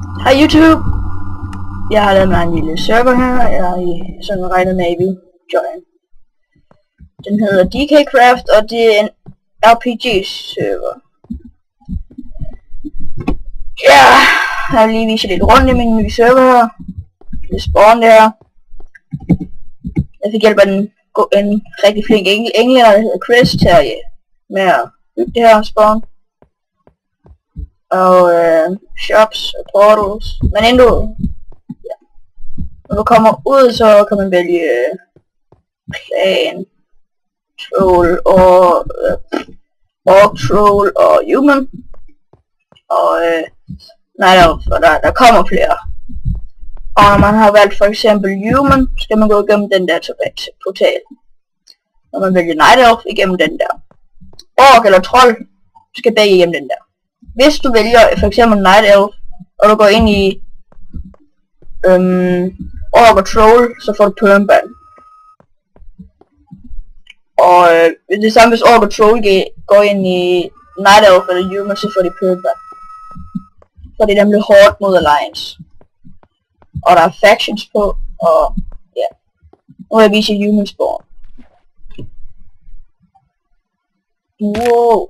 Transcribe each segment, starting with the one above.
Hej YouTube! Jeg har lavet mig en lille server her, jeg har sådan regnet med, at I vil join. Den hedder DKCraft, og det er en RPG-server. Ja, jeg vil lige vise lidt rundt i min nye server her. Det spawn der. Jeg fik hjælp af en rigtig flink englænder, der hedder Chris, til med at bygge det her spawn. Og shops og portals. Men inden når du kommer ud, så kan man vælge clan, troll og orc, troll og human. Og nej, der kommer flere. Og når man har valgt for eksempel human, skal man gå igennem den der portal. Når man vælger night elf, igennem den der. Orc eller troll, skal begge igennem den der. Hvis du vælger for eksempel night elf, og du går ind i orc og troll, så får du permaban. Og det samme hvis orc og troll går ind i night elf eller human, så får de permaban. For det er nemlig hårdt mod alliance. Og der er factions på, og ja. Nu vil jeg vise human spawn. Wow.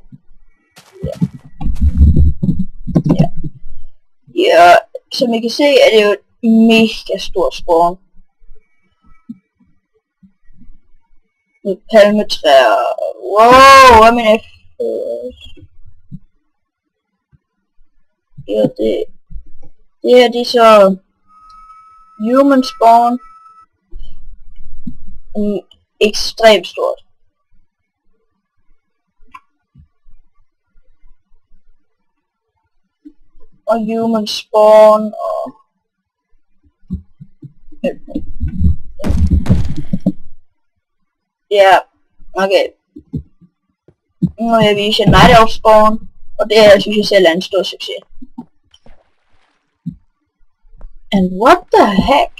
Ja, som I kan se, er det jo et mega stort spawn. Med palmetræer. Wow, hvad er min FPS? Ja, det her, det er så human spawn. Ekstremt stort. Og human spawn og ja, okay. Nu vil jeg vise night elf spawn, og det her synes jeg selv er en stor succes. And what the heck?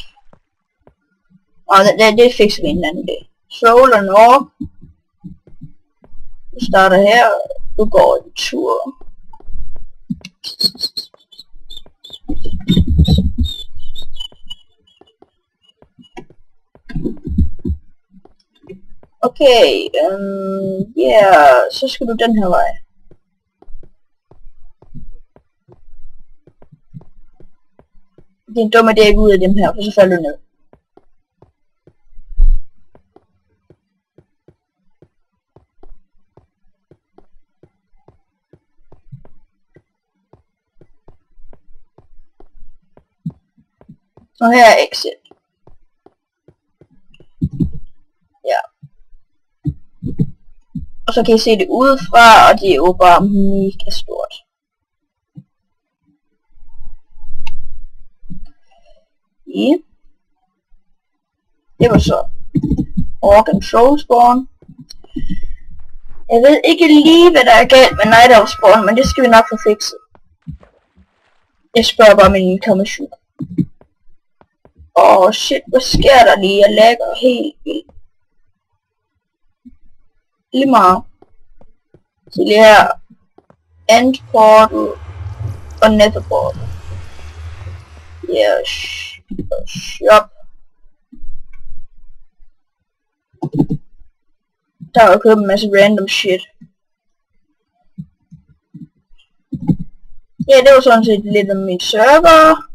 Det fikser vi en anden dag. Troll and orc. Du starter her, du går en tur. Okay, så skal du den her vej. Det er en dum idé at gå ud af dem her, for så falder du ned. Og her er exit. Ja. Og så kan I se det udefra, og det er jo bare mega stort. Ja. Det var så orc and troll spawn. Jeg ved ikke lige, hvad der er galt med night elf spawn, men det skal vi nok få fikset. Jeg spørger bare min commission. Shit, hvad sker der lige? Jeg lagger helt vildt. Lige meget. Så lige her. End portal og nether portal. Ja, shop. Der har jeg købt en masse random shit. Ja, det var sådan set lidt om min server.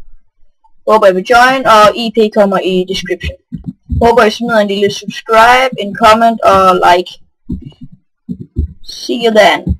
Håber I vil join, og IP kommer i description. Håber I smider en lille subscribe, en comment og like. See you then.